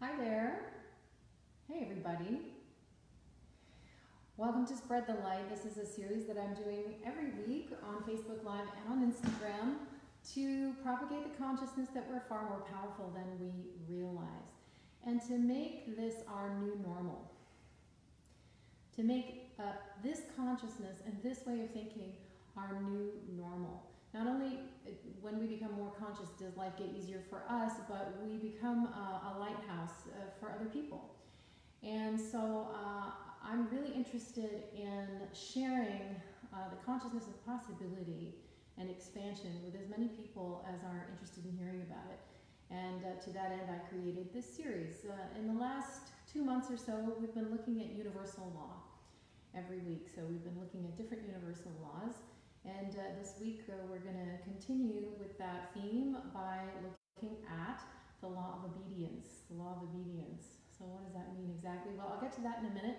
Hi there. Hey, everybody. Welcome to Spread the Light. This is a series that I'm doing every week on Facebook Live and on Instagram to propagate the consciousness that we're far more powerful than we realize, and to make this our new normal. To make this consciousness and this way of thinking our new normal. Not only when we become more conscious does life get easier for us, but we become a lighthouse for other people. And so I'm really interested in sharing the consciousness of possibility and expansion with as many people as are interested in hearing about it. And to that end, I created this series. In the last 2 months or so, we've been looking at universal law every week. So we've been looking at different universal laws. And this week we're going to continue with that theme by looking at the law of obedience. The law of obedience. So what does that mean exactly? Well, I'll get to that in a minute.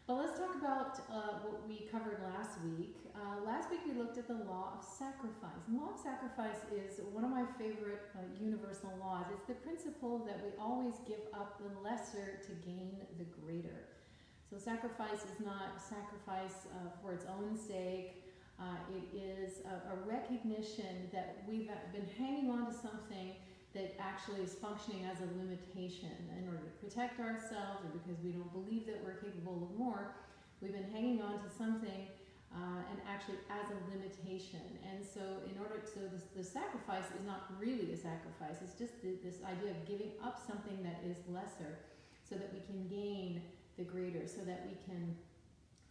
But let's talk about what we covered last week. Last week we looked at the law of sacrifice. And the law of sacrifice is one of my favorite universal laws. It's the principle that we always give up the lesser to gain the greater. So sacrifice is not sacrifice for its own sake. It is a recognition that we've been hanging on to something that actually is functioning as a limitation in order to protect ourselves, or because we don't believe that we're capable of more. We've been hanging on to something and actually as a limitation. And so the sacrifice is not really a sacrifice. It's just this idea of giving up something that is lesser so that we can gain the greater, so that we can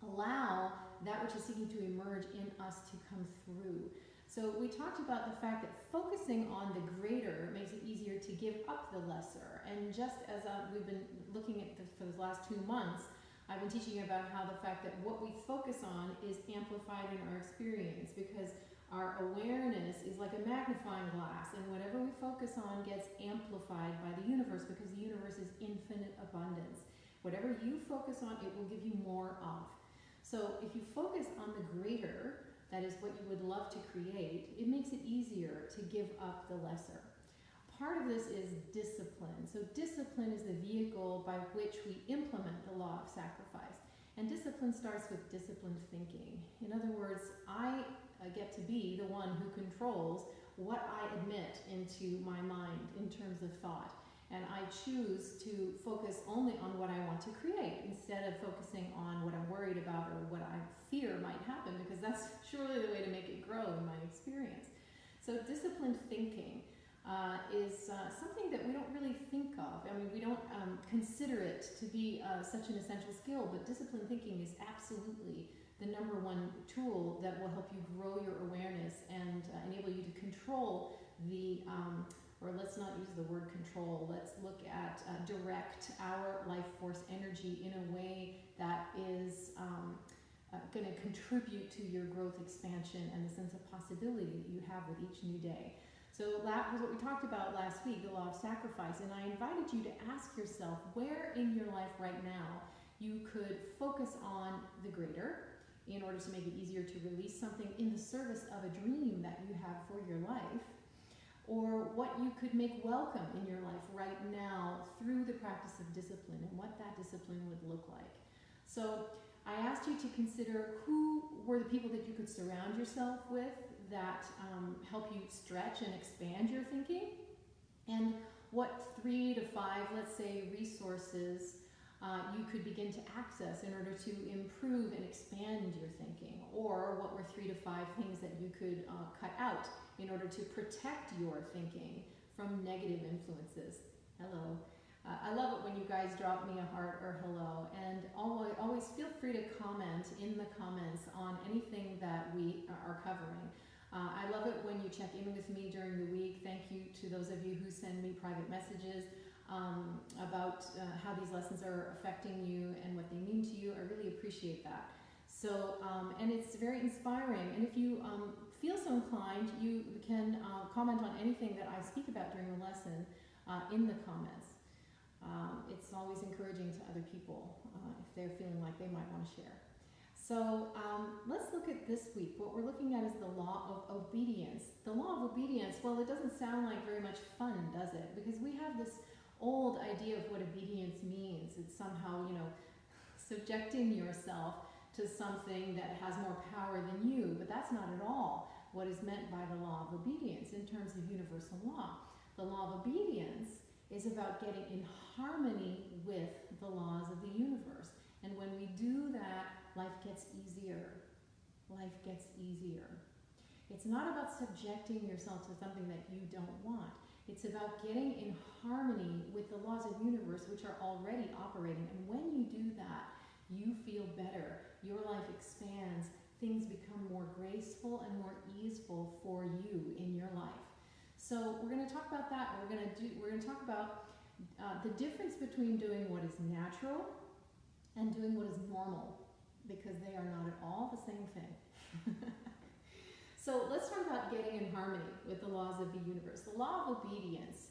allow that which is seeking to emerge in us to come through. So we talked about the fact that focusing on the greater makes it easier to give up the lesser. And just as we've been looking at this for the last 2 months, I've been teaching about how the fact that what we focus on is amplified in our experience, because our awareness is like a magnifying glass, and whatever we focus on gets amplified by the universe, because the universe is infinite abundance. Whatever you focus on, it will give you more of. So if you focus on the greater, that is what you would love to create, it makes it easier to give up the lesser. Part of this is discipline. So discipline is the vehicle by which we implement the law of sacrifice. And discipline starts with disciplined thinking. In other words, I get to be the one who controls what I admit into my mind in terms of thought. And I choose to focus only on what I want to create, instead of focusing on what I'm worried about or what I fear might happen, because that's surely the way to make it grow in my experience. So disciplined thinking is something that we don't really think of. I mean, we don't consider it to be such an essential skill, but disciplined thinking is absolutely the number one tool that will help you grow your awareness and enable you to control the or let's not use the word control, let's look at direct our life force energy in a way that is going to contribute to your growth, expansion, and the sense of possibility that you have with each new day. So that was what we talked about last week, the law of sacrifice, and I invited you to ask yourself where in your life right now you could focus on the greater in order to make it easier to release something in the service of a dream that you have for your life, or what you could make welcome in your life right now through the practice of discipline, and what that discipline would look like. So I asked you to consider who were the people that you could surround yourself with that help you stretch and expand your thinking, and what 3 to 5, let's say, resources you could begin to access in order to improve and expand your thinking, or what were 3 to 5 things that you could cut out in order to protect your thinking from negative influences. Hello. I love it when you guys drop me a heart or hello, and always feel free to comment in the comments on anything that we are covering. I love it when you check in with me during the week. Thank you to those of you who send me private messages about how these lessons are affecting you and what they mean to you. I really appreciate that. So, and it's very inspiring. And if you feel so inclined, you can comment on anything that I speak about during the lesson in the comments. It's always encouraging to other people if they're feeling like they might want to share. So let's look at this week. What we're looking at is the law of obedience. The law of obedience, well, it doesn't sound like very much fun, does it? Because we have this old idea of what obedience means. It's somehow, you know, subjecting yourself to something that has more power than you, but that's not at all what is meant by the law of obedience in terms of universal law. The law of obedience is about getting in harmony with the laws of the universe. And when we do that, life gets easier. Life gets easier. It's not about subjecting yourself to something that you don't want. It's about getting in harmony with the laws of the universe, which are already operating. And when you do that, you feel better. Your life expands. Things become more graceful and more easeful for you in your life. So we're going to talk about that. We're going to talk about the difference between doing what is natural and doing what is normal, because they are not at all the same thing. So let's talk about getting in harmony with the laws of the universe. The law of obedience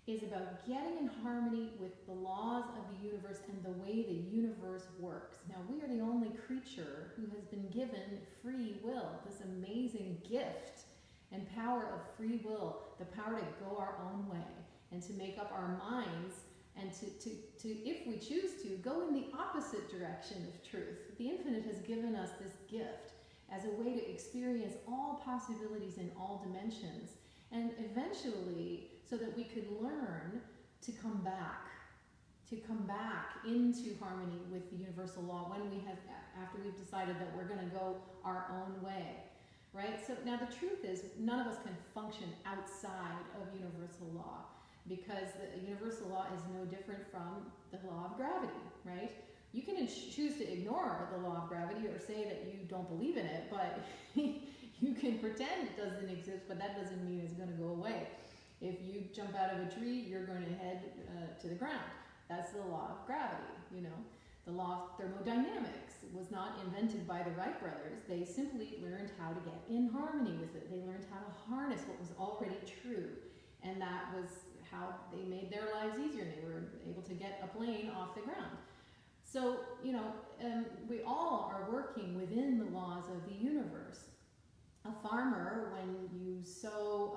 is about getting in harmony with the laws of the universe and the way the universe works. Now, we are the only creature who has been given free will, this amazing gift and power of free will, the power to go our own way and to make up our minds and to if we choose to, go in the opposite direction of truth. The infinite has given us this gift as a way to experience all possibilities in all dimensions, and eventually so that we could learn to come back into harmony with the universal law when we have, after we've decided that we're going to go our own way, right? So now the truth is, none of us can function outside of universal law, because the universal law is no different from the law of gravity, right? You can choose to ignore the law of gravity or say that you don't believe in it, but you can pretend it doesn't exist, but that doesn't mean it's going to go away. If you jump out of a tree, you're going to head to the ground. That's the law of gravity, you know. The law of thermodynamics was not invented by the Wright brothers. They simply learned how to get in harmony with it. They learned how to harness what was already true, and that was how they made their lives easier. They were able to get a plane off the ground. So, you know, we all are working within the laws of the universe. A farmer, when you sow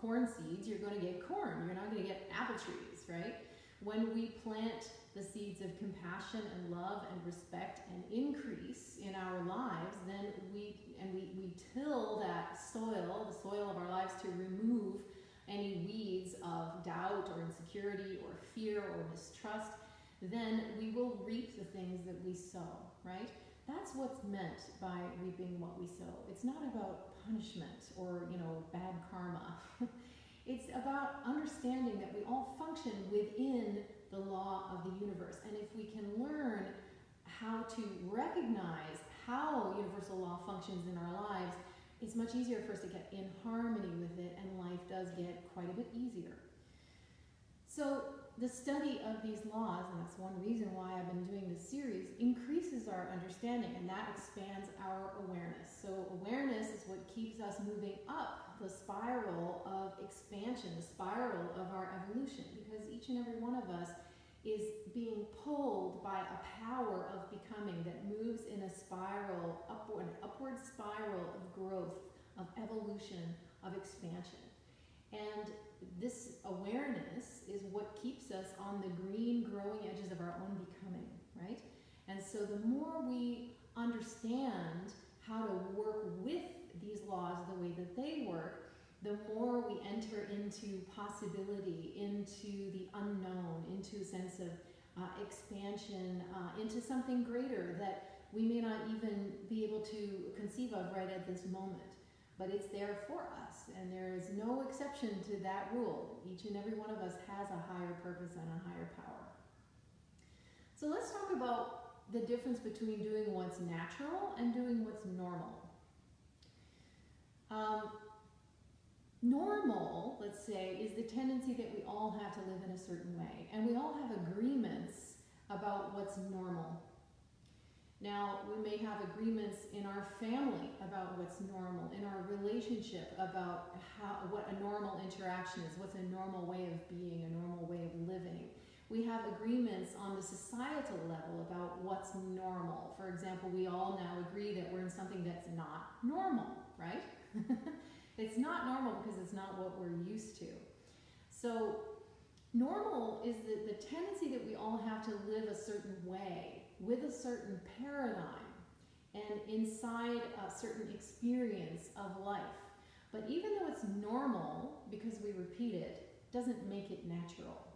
corn seeds, you're going to get corn. You're not going to get apple trees, right? When we plant the seeds of compassion and love and respect and increase in our lives, then we till that soil, the soil of our lives, to remove any weeds of doubt or insecurity or fear or mistrust, then we will reap the things that we sow, right? That's what's meant by reaping what we sow. It's not about punishment or, you know, bad karma. It's about understanding that we all function within the law of the universe. And if we can learn how to recognize how universal law functions in our lives, it's much easier for us to get in harmony with it, and life does get quite a bit easier. So the study of these laws, and that's one reason why I've been doing this series, increases our understanding, and that expands our awareness. So awareness is what keeps us moving up the spiral of expansion, the spiral of our evolution, because each and every one of us is being pulled by a power of becoming that moves in a spiral, upward spiral of growth, of evolution, of expansion. And this awareness is what keeps us on the green, growing edges of our own becoming, right? And so the more we understand how to work with these laws the way that they work, the more we enter into possibility, into the unknown, into a sense of expansion, into something greater that we may not even be able to conceive of right at this moment. But it's there for us, and there is no exception to that rule. Each and every one of us has a higher purpose and a higher power. So let's talk about the difference between doing what's natural and doing what's normal. Normal, let's say, is the tendency that we all have to live in a certain way, and we all have agreements about what's normal. Now, we may have agreements in our family about what's normal, in our relationship about what a normal interaction is, what's a normal way of being, a normal way of living. We have agreements on the societal level about what's normal. For example, we all now agree that we're in something that's not normal, right? It's not normal because it's not what we're used to. So Normal is the tendency that we all have to live a certain way, with a certain paradigm, and inside a certain experience of life. But even though it's normal, because we repeat it, doesn't make it natural.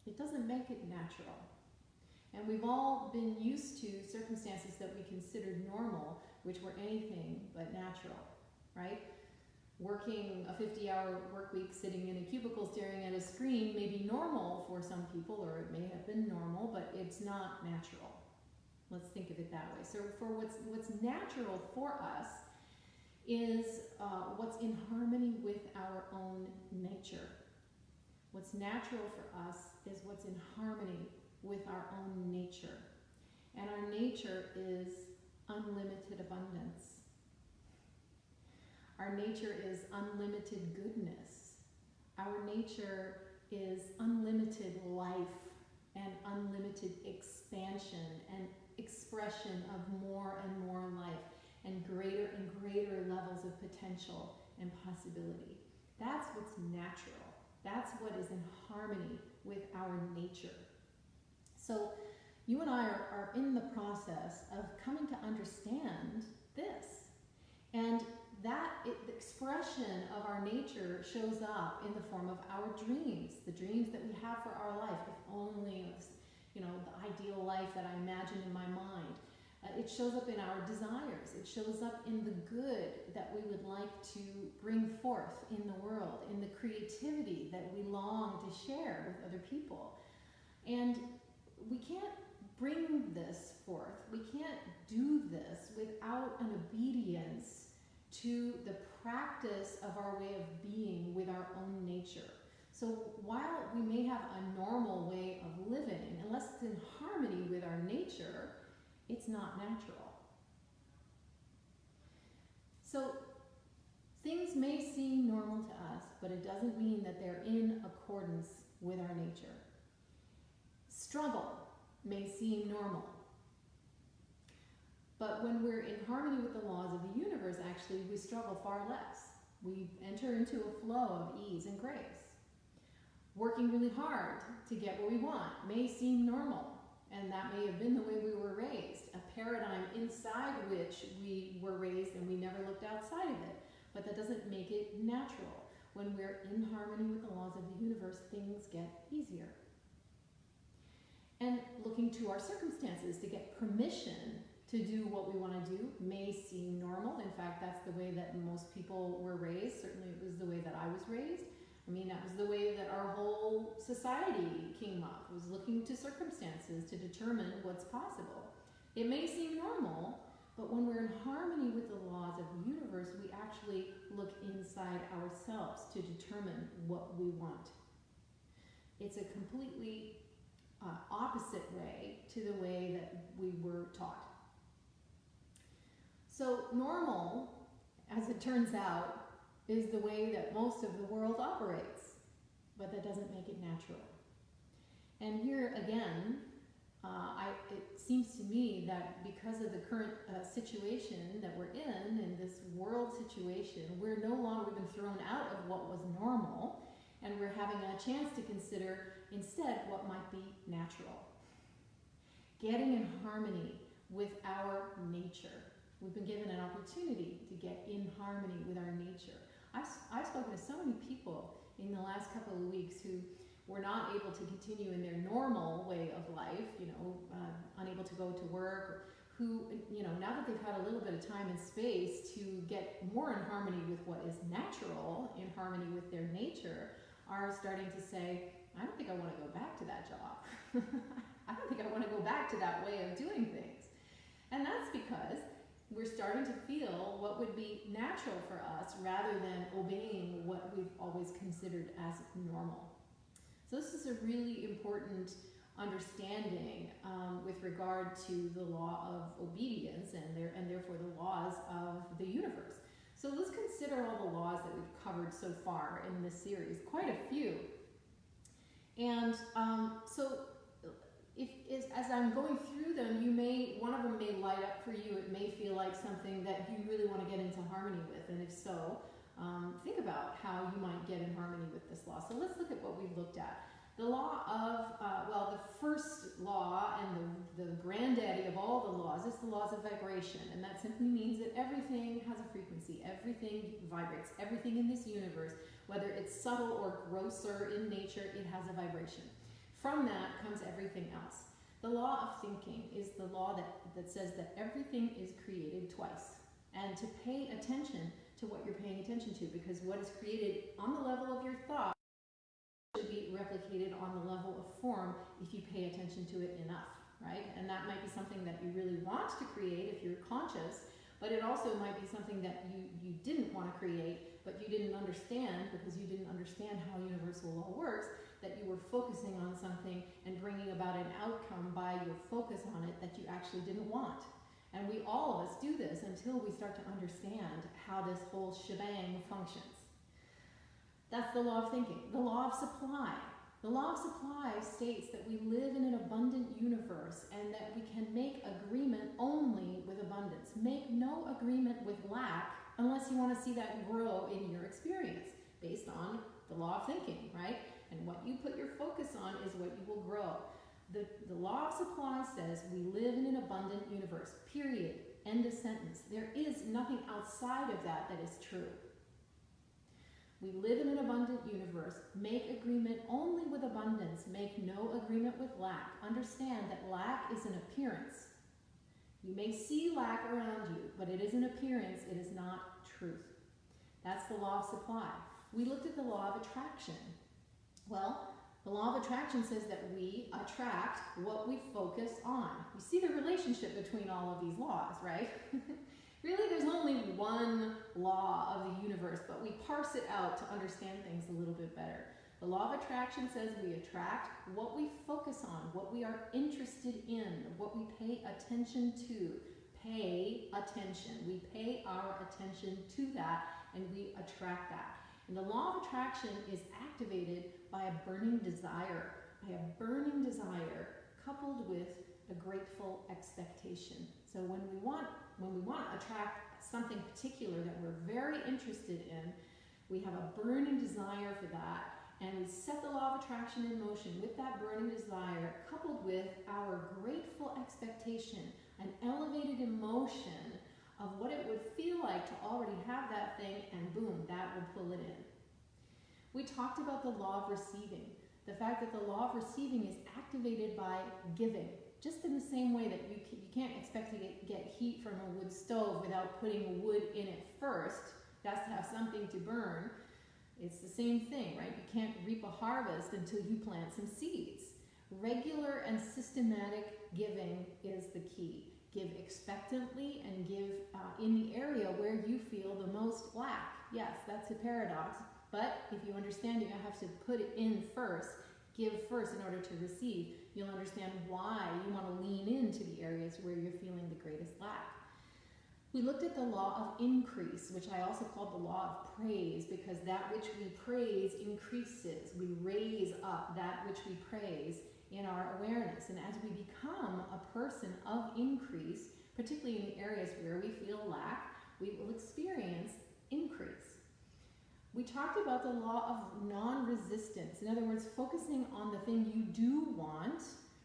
It doesn't make it natural. And we've all been used to circumstances that we considered normal, which were anything but natural, right? Working a 50-hour work week, sitting in a cubicle staring at a screen may be normal for some people, or it may have been normal, but it's not natural. Let's think of it that way. So for what's natural for us is what's in harmony with our own nature. What's natural for us is what's in harmony with our own nature. And our nature is unlimited abundance. Our nature is unlimited goodness. Our nature is unlimited life and unlimited expansion and expression of more and more life and greater levels of potential and possibility. That's what's natural. That's what is in harmony with our nature. So you and I are in the process of coming to understand this. And the expression of our nature shows up in the form of our dreams, the dreams that we have for our life. If only, the ideal life that I imagine in my mind. It shows up in our desires. It shows up in the good that we would like to bring forth in the world, in the creativity that we long to share with other people. And we can't bring this forth. We can't do this without an obedience to the practice of our way of being with our own nature. So while we may have a normal way of living, unless it's in harmony with our nature, it's not natural. So things may seem normal to us, but it doesn't mean that they're in accordance with our nature. Struggle may seem normal, but when we're in harmony with the laws of the universe, actually, we struggle far less. We enter into a flow of ease and grace. Working really hard to get what we want may seem normal, and that may have been the way we were raised, a paradigm inside which we were raised and we never looked outside of it. But that doesn't make it natural. When we're in harmony with the laws of the universe, things get easier. And looking to our circumstances to get permission to do what we want to do may seem normal. In fact, that's the way that most people were raised. Certainly it was the way that I was raised. I mean, that was the way that our whole society came up, was looking to circumstances to determine what's possible. It may seem normal, but when we're in harmony with the laws of the universe, we actually look inside ourselves to determine what we want. It's a completely opposite way to the way that we were taught. So normal, as it turns out, is the way that most of the world operates, but that doesn't make it natural. And here again, it seems to me that because of the current situation that we're in this world situation, we've been thrown out of what was normal, and we're having a chance to consider instead what might be natural. Getting in harmony with our nature. We've been given an opportunity to get in harmony with our nature. I've spoken to so many people in the last couple of weeks who were not able to continue in their normal way of life, unable to go to work, who, now that they've had a little bit of time and space to get more in harmony with what is natural, in harmony with their nature, are starting to say, I don't think I want to go back to that job. I don't think I want to go back to that way of doing things. And that's because we're starting to feel what would be natural for us rather than obeying what we've always considered as normal. So this is a really important understanding with regard to the law of obedience and therefore the laws of the universe. So let's consider all the laws that we've covered so far in this series, quite a few. And as I'm going through them, one of them may light up for you. It may feel like something that you really want to get into harmony with. And if so, think about how you might get in harmony with this law. So let's look at what we've looked at. The law of, the first law and the granddaddy of all the laws is the laws of vibration. And that simply means that everything has a frequency, everything vibrates, everything in this universe, whether it's subtle or grosser in nature, it has a vibration. From that comes everything else. The law of thinking is the law that says that everything is created twice. And to pay attention to what you're paying attention to, because what is created on the level of your thought should be replicated on the level of form if you pay attention to it enough, right? And that might be something that you really want to create if you're conscious, but it also might be something that you didn't want to create, but you didn't understand because you didn't understand how universal law works, that you were focusing on something and bringing about an outcome by your focus on it that you actually didn't want. And we, all of us, do this until we start to understand how this whole shebang functions. That's the law of thinking. The law of supply. The law of supply states that we live in an abundant universe and that we can make agreement only with abundance. Make no agreement with lack unless you want to see that grow in your experience based on the law of thinking, right? And what you put your focus on is what you will grow. The law of supply says we live in an abundant universe, period, end of sentence. There is nothing outside of that that is true. We live in an abundant universe. Make agreement only with abundance. Make no agreement with lack. Understand that lack is an appearance. You may see lack around you, but it is an appearance. It is not truth. That's the law of supply. We looked at the law of attraction. Well, the law of attraction says that we attract what we focus on. You see the relationship between all of these laws, right? Really, there's only one law of the universe, but we parse it out to understand things a little bit better. The law of attraction says we attract what we focus on, what we are interested in, what we pay attention to. Pay attention. We pay our attention to that, and we attract that. And the law of attraction is activated by a burning desire, coupled with a grateful expectation. So when we want to attract something particular that we're very interested in, we have a burning desire for that, and we set the law of attraction in motion with that burning desire, coupled with our grateful expectation, an elevated emotion of what it would feel like to already have that thing, and boom, that will pull it in. We talked about the law of receiving, the fact that the law of receiving is activated by giving, just in the same way that you can't expect to get heat from a wood stove without putting wood in it first. That's to have something to burn. It's the same thing, right? You can't reap a harvest until you plant some seeds. Regular and systematic giving is the key. Give expectantly and give in the area where you feel the most lack. Yes, that's a paradox, but if you understand it, you have to put it in first, give first in order to receive. You'll understand why you want to lean into the areas where you're feeling the greatest lack. We looked at the law of increase, which I also called the law of praise, because that which we praise increases. We raise up that which we praise in our awareness. And as we become a person of increase, particularly in the areas where we feel lack, we will experience increase. We talked about the law of non-resistance. In other words, focusing on the thing you do want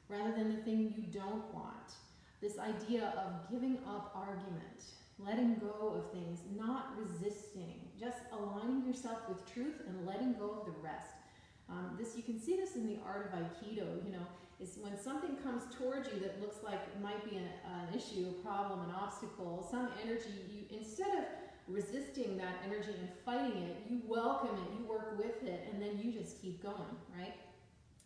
rather than the thing you don't want. This idea of giving up argument, letting go of things, not resisting, just aligning yourself with truth and letting go of the rest. You can see this in the art of Aikido, is when something comes towards you that looks like it might be an issue, a problem, an obstacle, some energy, instead of resisting that energy and fighting it, you welcome it, you work with it, and then you just keep going, right?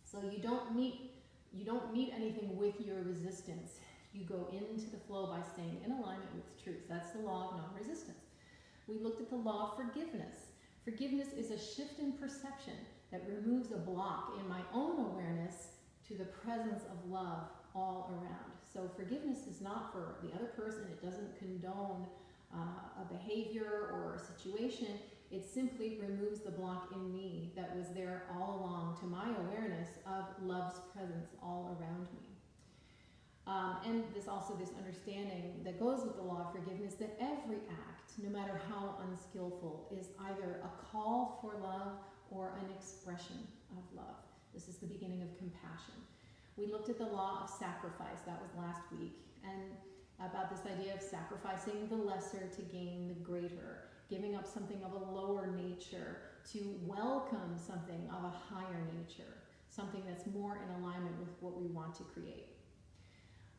So you don't meet anything with your resistance. You go into the flow by staying in alignment with truth. That's the law of non-resistance. We looked at the law of forgiveness. Forgiveness is a shift in perception that removes a block in my own awareness to the presence of love all around. So forgiveness is not for the other person. It doesn't condone a behavior or a situation. It simply removes the block in me that was there all along to my awareness of love's presence all around me. And this understanding that goes with the law of forgiveness, that every act, no matter how unskillful, is either a call for love or an expression of love. This is the beginning of compassion. We looked at the law of sacrifice, that was last week, and about this idea of sacrificing the lesser to gain the greater, giving up something of a lower nature to welcome something of a higher nature, something that's more in alignment with what we want to create.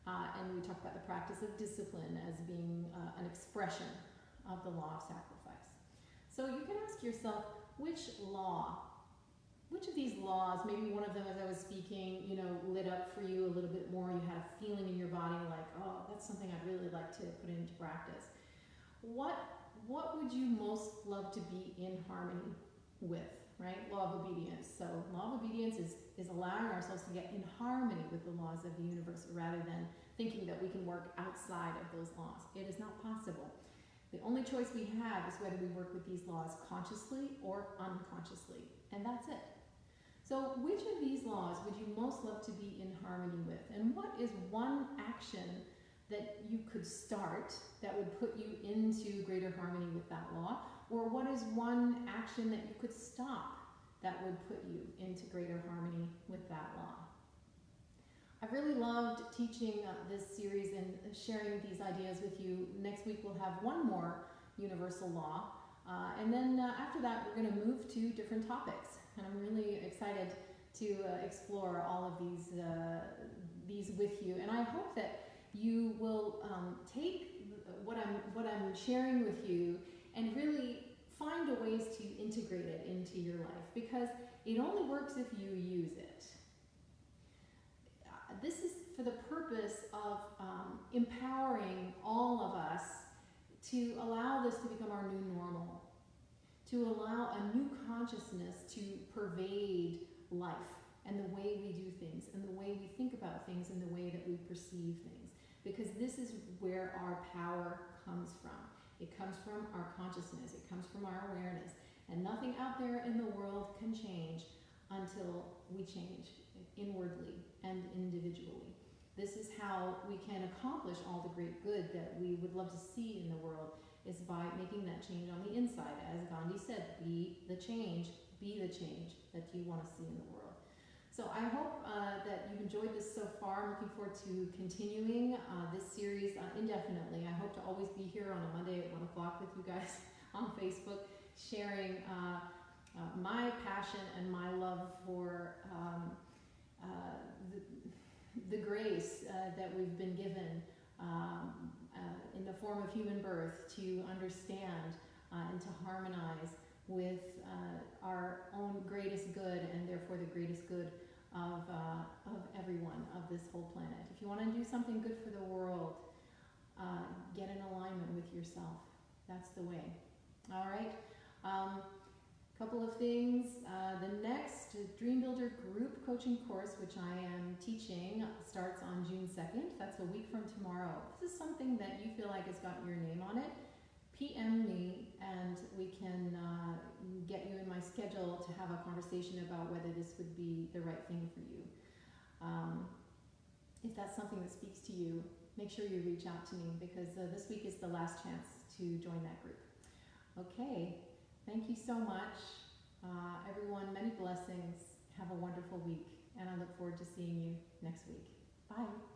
And we talked about the practice of discipline as being an expression of the law of sacrifice. So you can ask yourself, which of these laws, maybe one of them as I was speaking, lit up for you a little bit more, you had a feeling in your body like, oh, that's something I'd really like to put into practice. What would you most love to be in harmony with, right? Law of obedience. So law of obedience is allowing ourselves to get in harmony with the laws of the universe rather than thinking that we can work outside of those laws. It is not possible. The only choice we have is whether we work with these laws consciously or unconsciously, and that's it. So which of these laws would you most love to be in harmony with? And what is one action that you could start that would put you into greater harmony with that law? Or what is one action that you could stop that would put you into greater harmony with that law? I've really loved teaching this series and sharing these ideas with you. Next week we'll have one more universal law. And then after that we're going to move to different topics. And I'm really excited to explore all of these with you. And I hope that you will take what I'm sharing with you and really find ways to integrate it into your life, because it only works if you use it. This is for the purpose of empowering all of us to allow this to become our new normal, to allow a new consciousness to pervade life and the way we do things and the way we think about things and the way that we perceive things. Because this is where our power comes from. It comes from our consciousness. It comes from our awareness. And nothing out there in the world can change until we change inwardly and individually. This is how we can accomplish all the great good that we would love to see in the world, is by making that change on the inside. As Gandhi said, be the change that you want to see in the world. So I hope that you've enjoyed this so far. I'm looking forward to continuing this series indefinitely. I hope to always be here on a Monday at 1 o'clock with you guys on Facebook, sharing my passion and my love for the grace that we've been given in the form of human birth to understand and to harmonize with our own greatest good, and therefore the greatest good of everyone, of this whole planet. If you want to do something good for the world, get in alignment with yourself. That's the way. All right. Couple of things. The next Dream Builder group coaching course, which I am teaching, starts on June 2nd. That's a week from tomorrow. If this is something that you feel like has got your name on it, PM me and we can get you in my schedule to have a conversation about whether this would be the right thing for you. If that's something that speaks to you, make sure you reach out to me, because this week is the last chance to join that group. Okay. Thank you so much. Everyone, many blessings. Have a wonderful week, and I look forward to seeing you next week. Bye.